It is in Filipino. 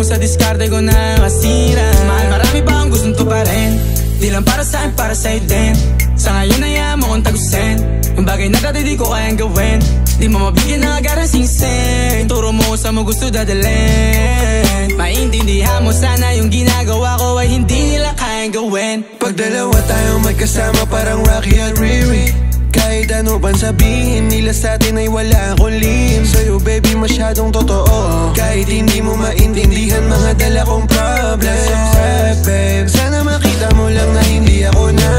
mo sa diskarte ko na masira. Mahal, marami pa ang gustong tuparin. Di lang para sa'kin, para sa'yo din. Sa ngayon ayaw mo kong tagusin yung bagay na dati di ko kayang gawin. Di mo mabigyan ng agarang singsing. Turo mo sa mo gusto dadalhin. Maintindihan mo sana yung ginagawa ko ay hindi nila kayang gawin. Pag dalawa tayong magkasama parang Rocky at Riri. Kahit ano bang sabihin nila sa'tin ay wala akong lihim. Sa'yo baby masyadong totoo. Kahit hindi mo maintindihan mga dala kong problems. Babe, sana makita mo lang na hindi ako na